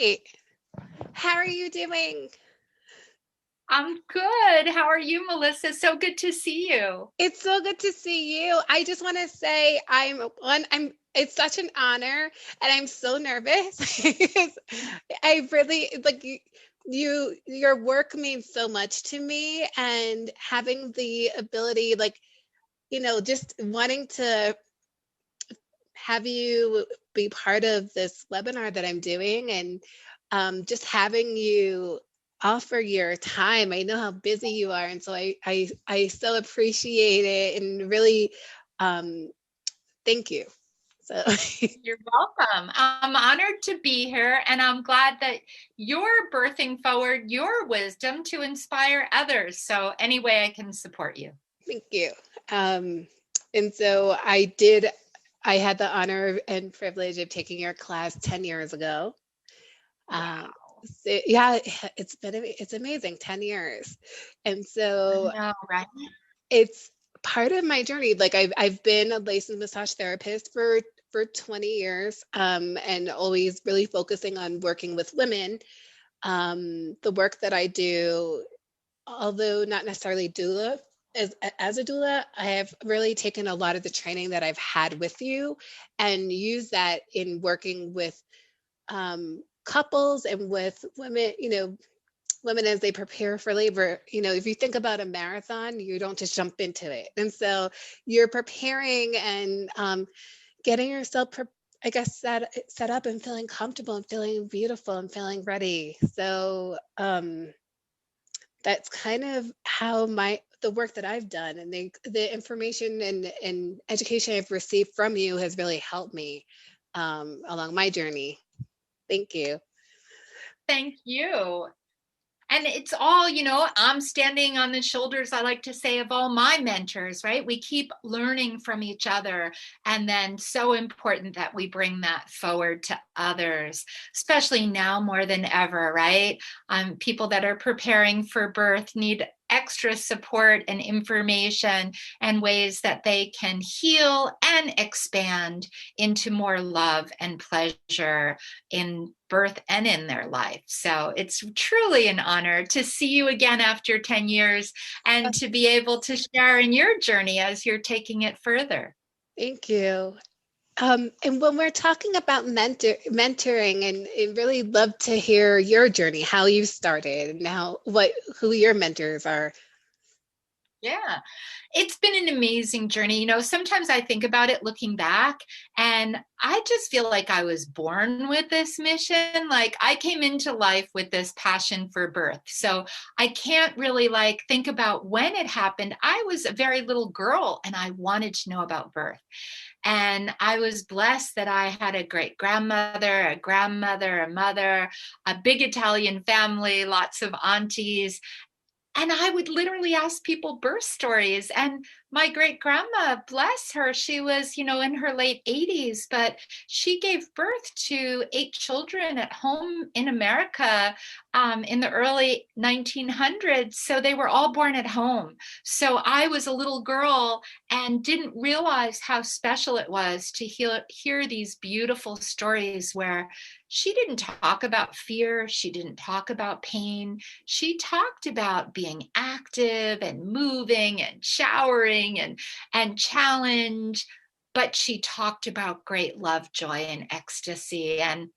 Hey, how are you doing? I'm good. How are you, Melissa? So good to see you. It's so good to see you. I just want to say it's such an honor and I'm so nervous because I really like your work means so much to me and having the ability just wanting to have you be part of this webinar that I'm doing and just having you offer your time. I know how busy you are, and so I so appreciate it and really um, thank you. So You're welcome. I'm honored to be here, and I'm glad that you're birthing forward your wisdom to inspire others. So, any way I can support you. thank you. Um, and so I had the honor and privilege of taking your class 10 years ago. Um, Wow. yeah, it's amazing, 10 years. And I so know, right? it's part of my journey. Like I've been a licensed massage therapist for 20 years, and always really focusing on working with women. The work that I do, although not necessarily doula, as a doula, I have really taken a lot of the training that I've had with you and used that in working with couples and with women, women as they prepare for labor. If you think about a marathon, you don't just jump into it. And so you're preparing and getting yourself, I guess, set up and feeling comfortable and feeling beautiful and feeling ready. So that's kind of how the work that I've done and the information and education I've received from you has really helped me along my journey. Thank you. Thank you. And it's all, I'm standing on the shoulders, I like to say, of all my mentors, right? We keep learning from each other. And then so important that we bring that forward to others, especially now more than ever, right? People that are preparing for birth need extra support and information and ways that they can heal and expand into more love and pleasure in birth and in their life. So it's truly an honor to see you again after 10 years and to be able to share in your journey as you're taking it further. Thank you. And when we're talking about mentoring, and really love to hear your journey, how you started, and who your mentors are. Yeah, it's been an amazing journey. Sometimes I think about it looking back, and I just feel like I was born with this mission. Like I came into life with this passion for birth. So I can't really think about when it happened. I was a very little girl and I wanted to know about birth. And I was blessed that I had a great grandmother, a grandmother, a mother, a big Italian family, lots of aunties, and I would literally ask people birth stories. And my great grandma, bless her, she was, in her late 80s, but she gave birth to 8 children at home in America in the early 1900s. So they were all born at home. So I was a little girl and didn't realize how special it was to hear these beautiful stories where she didn't talk about fear, she didn't talk about pain. She talked about being active and moving and showering and challenge, but she talked about great love, joy, and ecstasy. And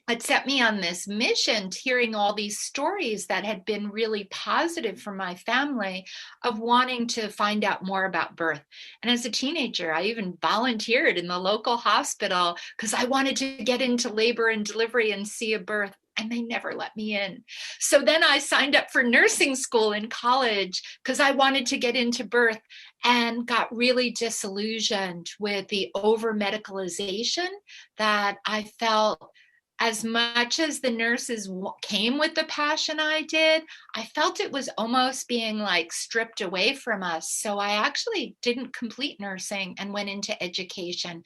it set me on this mission, hearing all these stories that had been really positive for my family of wanting to find out more about birth. And as a teenager, I even volunteered in the local hospital because I wanted to get into labor and delivery and see a birth. And they never let me in. So then I signed up for nursing school in college because I wanted to get into birth and got really disillusioned with the over medicalization that I felt. As much as the nurses came with the passion I did, I felt it was almost being stripped away from us. So I actually didn't complete nursing and went into education.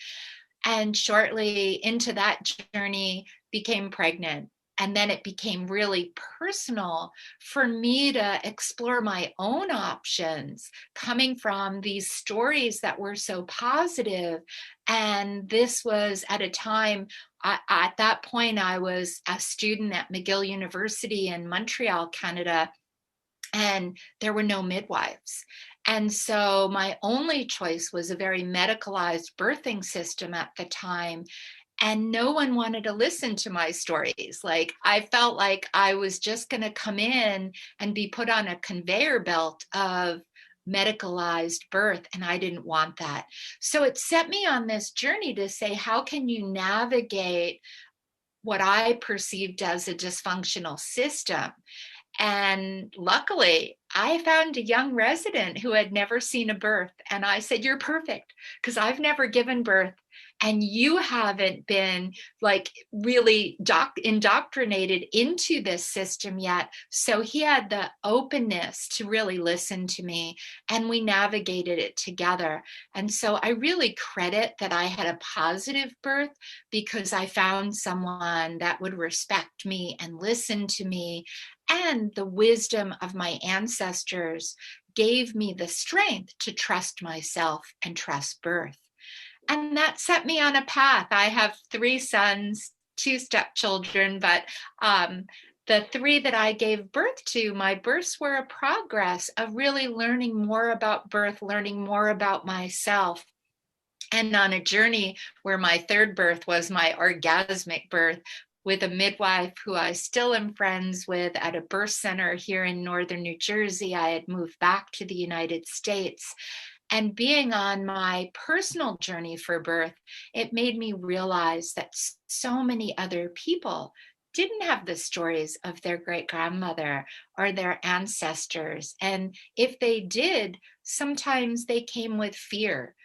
And shortly into that journey, became pregnant. And then it became really personal for me to explore my own options, coming from these stories that were so positive. And this was at a time, at that point, I was a student at McGill University in Montreal, Canada, and there were no midwives. And so my only choice was a very medicalized birthing system at the time. And no one wanted to listen to my stories. Like, I felt like I was just going to come in and be put on a conveyor belt of medicalized birth, and I didn't want that. So it set me on this journey to say, how can you navigate what I perceived as a dysfunctional system? And luckily, I found a young resident who had never seen a birth. And I said, "You're perfect, because I've never given birth. And you haven't been like really indoctrinated into this system yet." So he had the openness to really listen to me, and we navigated it together. And so I really credit that I had a positive birth, because I found someone that would respect me and listen to me. And the wisdom of my ancestors gave me the strength to trust myself and trust birth. And that set me on a path. I have 3 sons, 2 stepchildren, but the 3 that I gave birth to, my births were a progress of really learning more about birth, learning more about myself. And on a journey where my 3rd birth was my orgasmic birth, with a midwife who I still am friends with at a birth center here in northern New Jersey. I had moved back to the United States. And being on my personal journey for birth, it made me realize that so many other people didn't have the stories of their great grandmother or their ancestors. And if they did, sometimes they came with fear.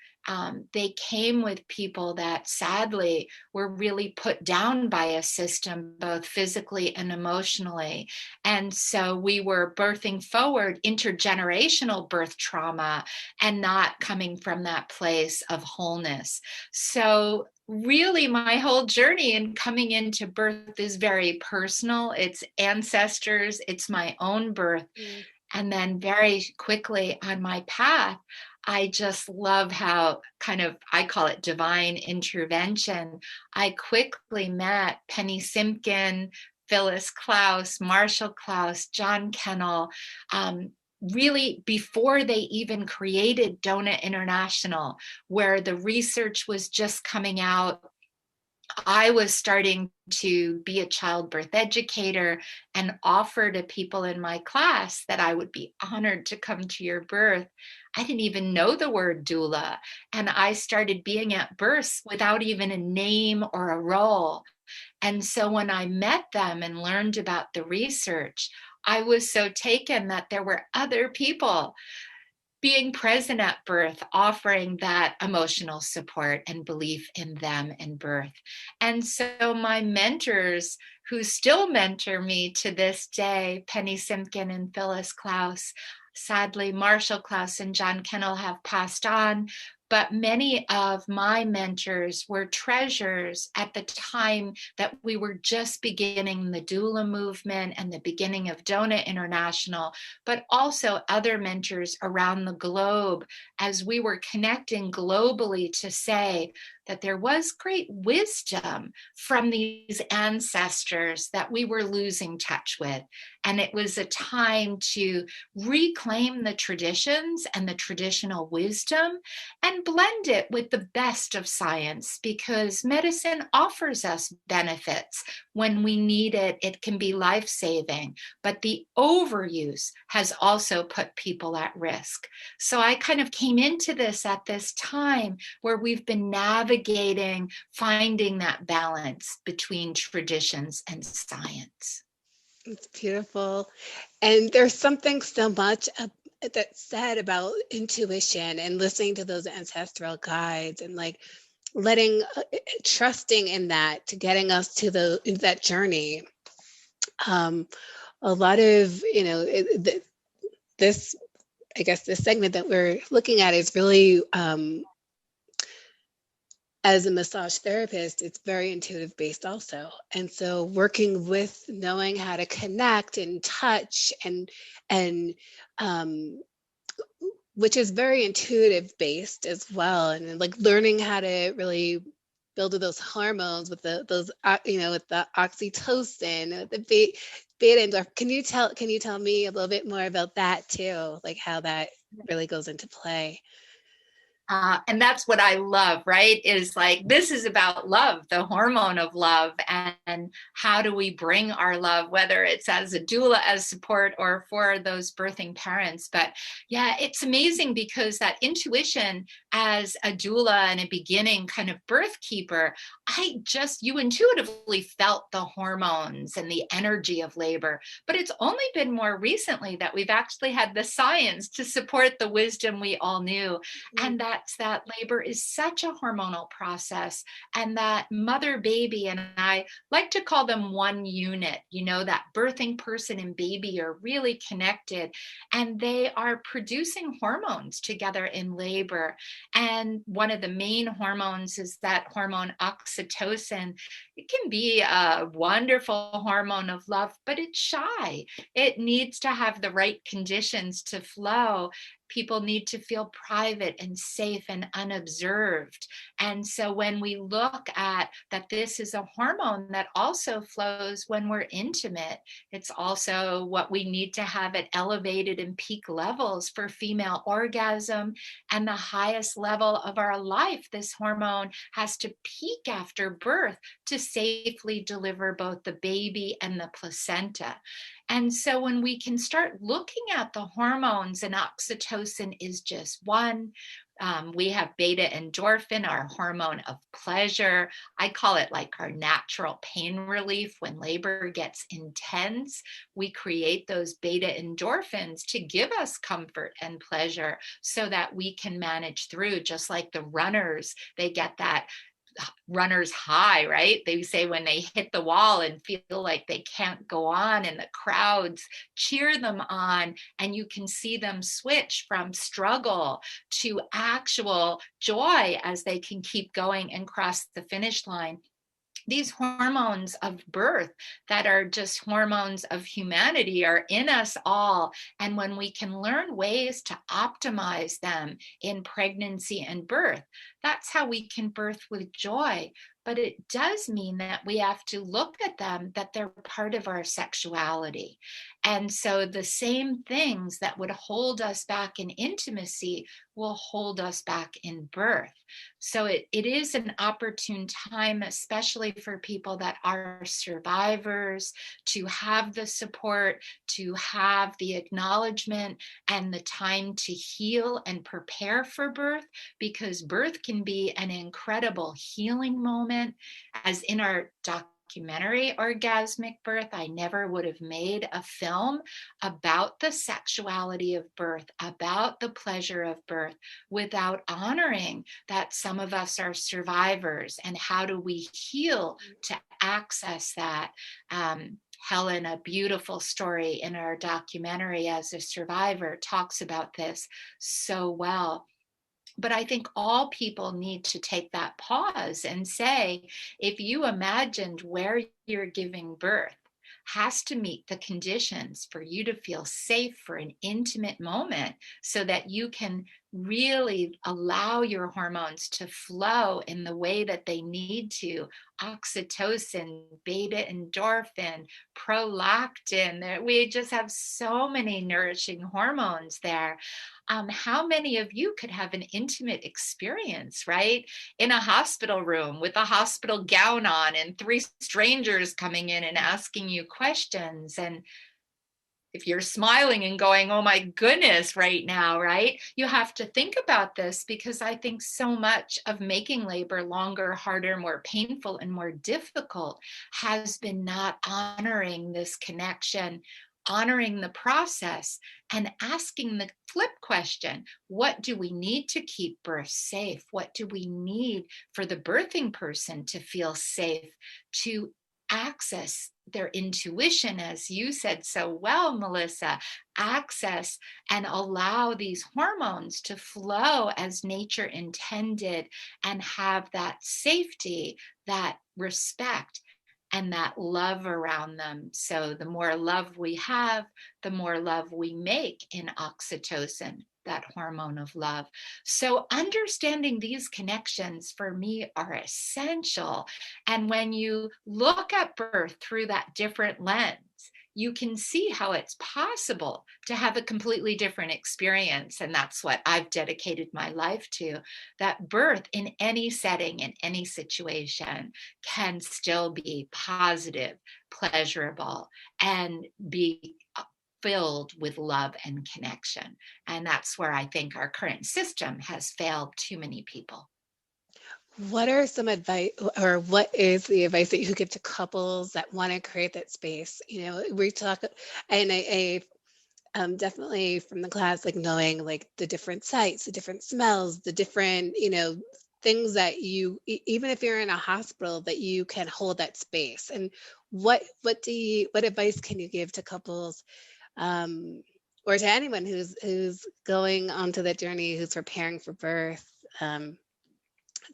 They came with people that sadly were really put down by a system, both physically and emotionally. And so we were birthing forward intergenerational birth trauma and not coming from that place of wholeness. So really, my whole journey in coming into birth is very personal. It's ancestors, it's my own birth. And then very quickly on my path, I just love how I call it divine intervention. I quickly met Penny Simkin, Phyllis Klaus, Marshall Klaus, John Kennel, really before they even created DONA International, where the research was just coming out. I was starting to be a childbirth educator and offer to people in my class that I would be honored to come to your birth. I didn't even know the word doula. And I started being at births without even a name or a role. And so when I met them and learned about the research, I was so taken that there were other people being present at birth, offering that emotional support and belief in them and birth. And so my mentors, who still mentor me to this day, Penny Simkin and Phyllis Klaus, sadly, Marshall Klaus and John Kennel have passed on, but many of my mentors were treasures at the time that we were just beginning the doula movement and the beginning of DONA International, but also other mentors around the globe as we were connecting globally to say that there was great wisdom from these ancestors that we were losing touch with. And it was a time to reclaim the traditions and the traditional wisdom and blend it with the best of science, because medicine offers us benefits. When we need it, it can be life-saving, but the overuse has also put people at risk. So I kind of came into this at this time where we've been navigating, finding that balance between traditions and science. It's beautiful. And there's something so much that's said about intuition and listening to those ancestral guides and like letting, trusting in that to getting us to that journey. A lot of, this, I guess, this segment that we're looking at is really as a massage therapist, it's very intuitive based also. And so working with knowing how to connect and touch and um which is very intuitive based as well, and then, like, learning how to really build with those hormones with those with the oxytocin, the beta endorphin. Can you tell me a little bit more about that too, like how that really goes into play? And that's what I love, right? Is like, this is about love, the hormone of love, and how do we bring our love, whether it's as a doula, as support, or for those birthing parents. But yeah, it's amazing because that intuition as a doula and a beginning kind of birth keeper, you intuitively felt the hormones and the energy of labor. But it's only been more recently that we've actually had the science to support the wisdom we all knew, Mm, and that's that labor is such a hormonal process, and that mother baby, and I like to call them one unit. That birthing person and baby are really connected, and they are producing hormones together in labor. And one of the main hormones is that hormone oxytocin. It can be a wonderful hormone of love, but it's shy. It needs to have the right conditions to flow. People need to feel private and safe and unobserved. And so when we look at that, this is a hormone that also flows when we're intimate. It's also what we need to have at elevated and peak levels for female orgasm and the highest level of our life. This hormone has to peak after birth to safely deliver both the baby and the placenta. And so when we can start looking at the hormones, and oxytocin is just one. We have beta endorphin, our hormone of pleasure. I call it like our natural pain relief. When labor gets intense, we create those beta endorphins to give us comfort and pleasure so that we can manage through, just like the runners, they get that runner's high, right? They say when they hit the wall and feel like they can't go on, and the crowds cheer them on, and you can see them switch from struggle to actual joy as they can keep going and cross the finish line. These hormones of birth that are just hormones of humanity are in us all. And when we can learn ways to optimize them in pregnancy and birth, that's how we can birth with joy. But it does mean that we have to look at them, that they're part of our sexuality. And so the same things that would hold us back in intimacy will hold us back in birth. So it is an opportune time, especially for people that are survivors, to have the support, to have the acknowledgement and the time to heal and prepare for birth, because birth can be an incredible healing moment. As in our documentary Orgasmic Birth, I never would have made a film about the sexuality of birth, about the pleasure of birth, without honoring that some of us are survivors, and how do we heal to access that. Helen, a beautiful story in our documentary as a survivor, talks about this so well. But I think all people need to take that pause and say, if you imagined where you're giving birth has to meet the conditions for you to feel safe for an intimate moment, so that you can really allow your hormones to flow in the way that they need to. Oxytocin, beta endorphin, prolactin. We just have so many nourishing hormones there. How many of you could have an intimate experience, right? In a hospital room with a hospital gown on and three strangers coming in and asking you questions. And if you're smiling and going, oh my goodness, right now, right? You have to think about this, because I think so much of making labor longer, harder, more painful, and more difficult has been not honoring this connection, honoring the process, and asking the flip question: what do we need to keep birth safe? What do we need for the birthing person to feel safe, to access their intuition, as you said so well, Melissa, access and allow these hormones to flow as nature intended and have that safety, that respect, and that love around them. So the more love we have, the more love we make in oxytocin, that hormone of love. So understanding these connections for me are essential. And when you look at birth through that different lens, you can see how it's possible to have a completely different experience. And that's what I've dedicated my life to, that birth in any setting, in any situation, can still be positive, pleasurable, and be filled with love and connection. And that's where I think our current system has failed too many people. What are some advice, or what is the advice that you could give to couples that want to create that space? You know, we talk, and definitely from the class, like knowing like the different sights, the different smells, the different, things that you, even if you're in a hospital, that you can hold that space. And what advice can you give to couples, or to anyone who's going onto that journey, who's preparing for birth?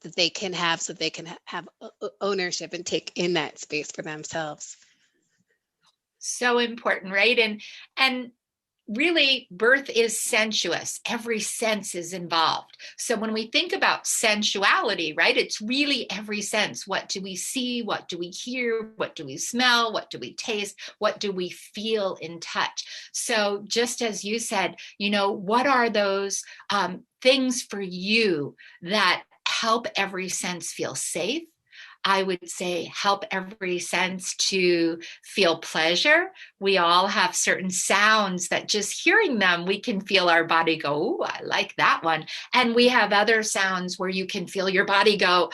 That they can have, so they can have ownership and take in that space for themselves. So important, right? And really, birth is sensuous. Every sense is involved. So when we think about sensuality, right, it's really every sense. What do we see? What do we hear? What do we smell? What do we taste? What do we feel in touch? So just as you said, what are those things for you that help every sense feel safe? I would say help every sense to feel pleasure. We all have certain sounds that just hearing them, we can feel our body go, "Ooh, I like that one." And we have other sounds where you can feel your body go,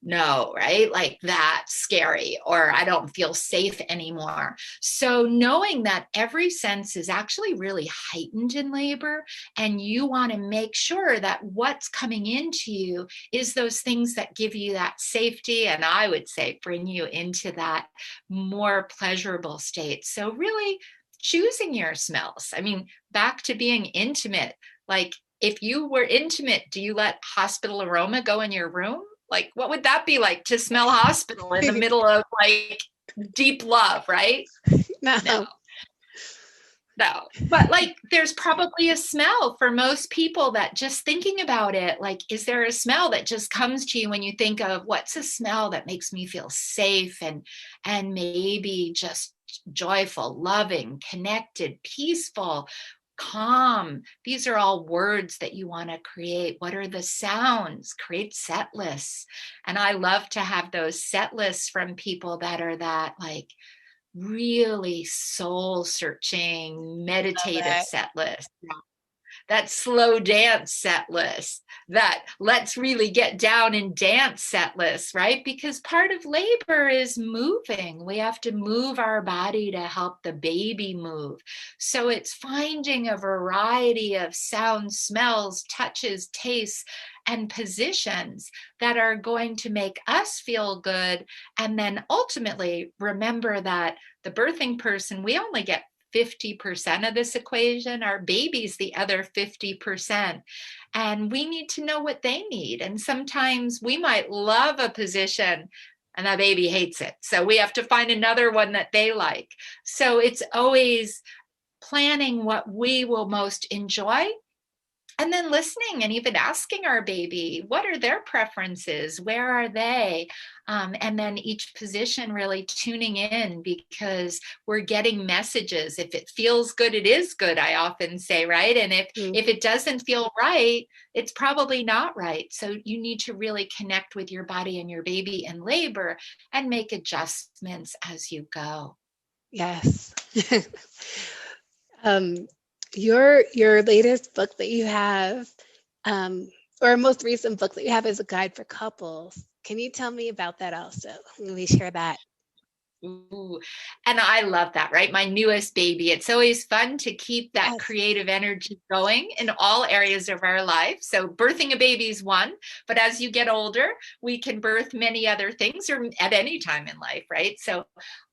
"No," right? Like that's scary, or I don't feel safe anymore. So knowing that every sense is actually really heightened in labor, and you want to make sure that what's coming into you is those things that give you that safety, and I would say bring you into that more pleasurable state. So really choosing your smells. I mean, back to being intimate. Like if you were intimate, do you let hospital aroma go in your room? Like, what would that be like to smell hospital in the middle of like deep love, right? No. But like, there's probably a smell for most people that just thinking about it, like, is there a smell that just comes to you when you think of what's a smell that makes me feel safe and maybe just joyful, loving, connected, peaceful, calm? These are all words that you want to create. What are the sounds? Create set lists. And I love to have those set lists from people that are that like really soul searching meditative set list, that slow dance set list, that let's really get down and dance set list, right? Because part of labor is moving. We have to move our body to help the baby move. So it's finding a variety of sounds, smells, touches, tastes, and positions that are going to make us feel good. And then ultimately remember that the birthing person, we only get 50% of this equation, our baby's the other 50%. And we need to know what they need. And sometimes we might love a position and that baby hates it. So we have to find another one that they like. So it's always planning what we will most enjoy, and then listening and even asking our baby, what are their preferences? Where are they? And then each position really tuning in, because we're getting messages. If it feels good, it is good, I often say, right? And if it doesn't feel right, it's probably not right. So you need to really connect with your body and your baby in labor and make adjustments as you go. Yes. Your latest book that you have, or most recent book that you have, is a guide for couples. Can you tell me about that also? Let me share that. Ooh, and I love that, right? My newest baby. It's always fun to keep that Yes. creative energy going in all areas of our life. So birthing a baby is one, but as you get older, we can birth many other things or at any time in life, right? So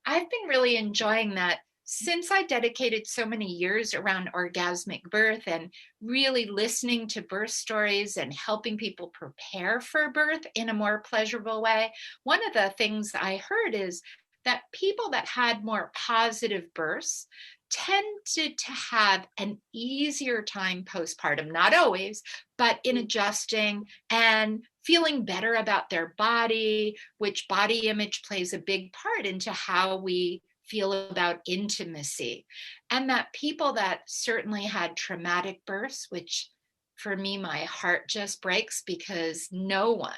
I've been really enjoying that since I dedicated so many years around orgasmic birth and really listening to birth stories and helping people prepare for birth in a more pleasurable way. One of the things I heard is that people that had more positive births tended to have an easier time postpartum, not always, but in adjusting and feeling better about their body, which body image plays a big part into how we feel about intimacy. And that people that certainly had traumatic births, which for me, my heart just breaks because no one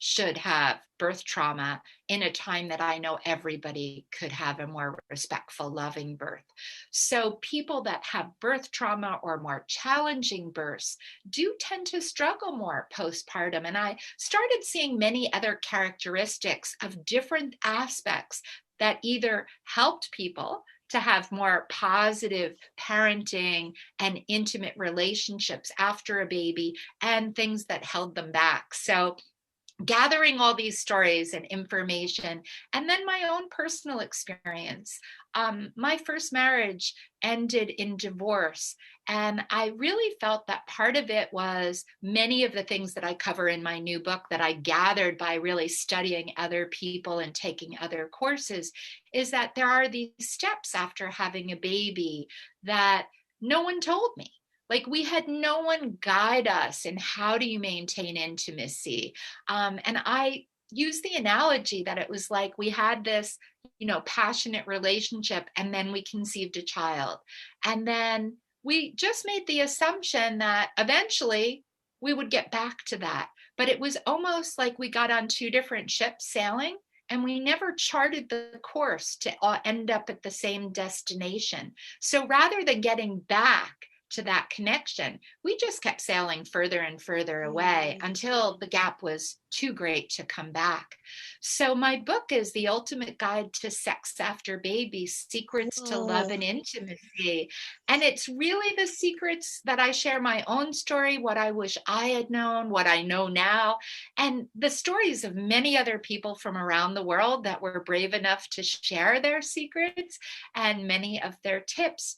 should have birth trauma in a time that I know everybody could have a more respectful, loving birth. So people that have birth trauma or more challenging births do tend to struggle more postpartum. And I started seeing many other characteristics of different aspects that either helped people to have more positive parenting and intimate relationships after a baby and things that held them back. So gathering all these stories and information, and then my own personal experience. My first marriage ended in divorce, and I really felt that part of it was many of the things that I cover in my new book that I gathered by really studying other people and taking other courses, is that there are these steps after having a baby that no one told me. Like we had no one guide us in how do you maintain intimacy. And I use the analogy that it was like we had this, passionate relationship, and then we conceived a child. And then we just made the assumption that eventually we would get back to that. But it was almost like we got on two different ships sailing, and we never charted the course to end up at the same destination. So rather than getting back to that connection, we just kept sailing further and further away until the gap was too great to come back. So my book is The Ultimate Guide to Sex After Baby, Secrets to Love Oh, and Intimacy. And it's really the secrets that I share, my own story, what I wish I had known, what I know now, and the stories of many other people from around the world that were brave enough to share their secrets and many of their tips.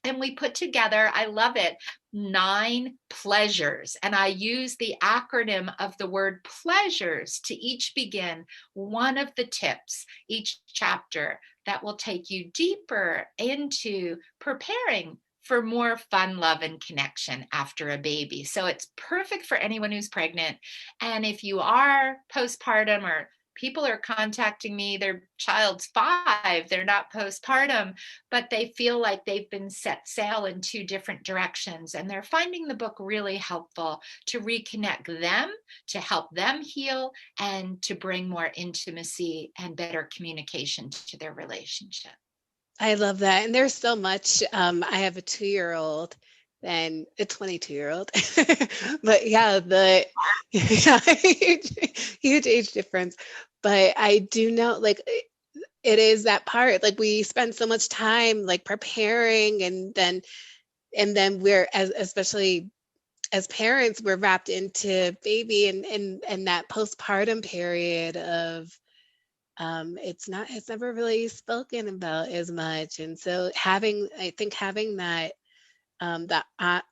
And we put together, I love it, 9 pleasures. And I use the acronym of the word pleasures to each begin one of the tips, each chapter that will take you deeper into preparing for more fun, love, and connection after a baby. So it's perfect for anyone who's pregnant. And if you are postpartum or people are contacting me, their child's 5, they're not postpartum, but they feel like they've been set sail in 2 different directions. And they're finding the book really helpful to reconnect them, to help them heal, and to bring more intimacy and better communication to their relationship. I love that. And there's so much. I have a 2-year-old and a 22-year-old. But yeah, the yeah, huge age difference. But I do know like it is that part. Like we spend so much time like preparing and then we're especially as parents, we're wrapped into baby and that postpartum period of it's never really spoken about as much. And so I think having that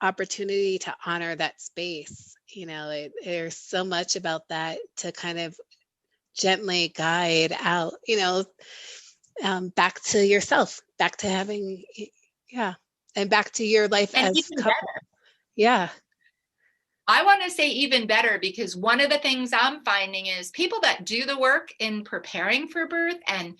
opportunity to honor that space, there's so much about that to kind of gently guide out, back to yourself, back to having, yeah, and back to your life And as even couple. better, Yeah. I want to say even better, because one of the things I'm finding is people that do the work in preparing for birth and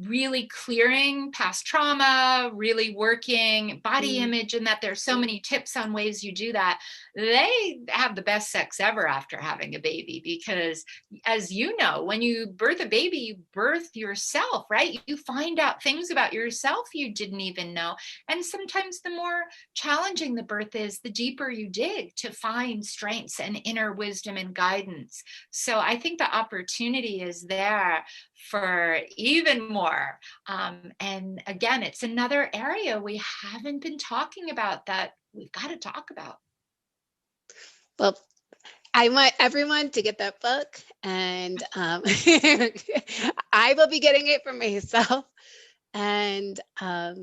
really clearing past trauma, really working body Mm. image, and that there's so many tips on ways you do that. They have the best sex ever after having a baby, because as you know, when you birth a baby, you birth yourself, right? You find out things about yourself you didn't even know. And sometimes the more challenging the birth is, the deeper you dig to find strengths and inner wisdom and guidance. So I think the opportunity is there for even more. And again, it's another area we haven't been talking about that we've got to talk about. Well, I want everyone to get that book, and I will be getting it for myself. And I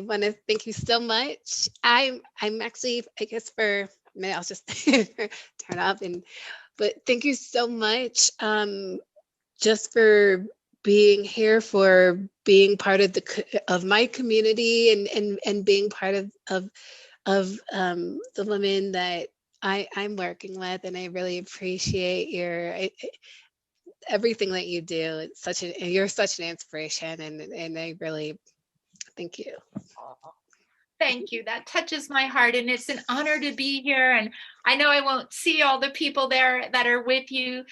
want to thank you so much. I'm actually, I guess maybe I'll just turn off but thank you so much, just for being here, for being part of my community, and being part of the women that I'm working with, and I really appreciate everything that you do. You're such an inspiration, and I really thank you. Thank you. That touches my heart, and it's an honor to be here. And I know I won't see all the people there that are with you,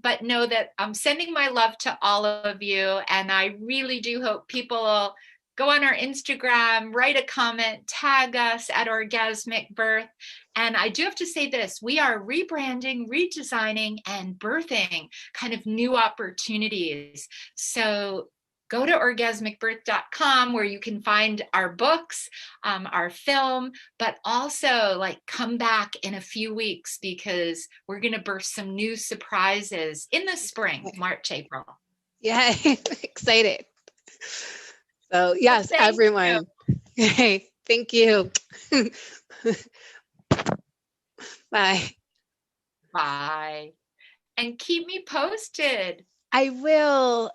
but know that I'm sending my love to all of you. And I really do hope people will go on our Instagram, write a comment, tag us at Orgasmic Birth. And I do have to say this, we are rebranding, redesigning, and birthing kind of new opportunities. So go to orgasmicbirth.com, where you can find our books, our film, but also come back in a few weeks, because we're going to birth some new surprises in the spring, March, April. Yeah, excited. So yes, well, everyone. Hey, thank you. Bye. Bye. And keep me posted. I will.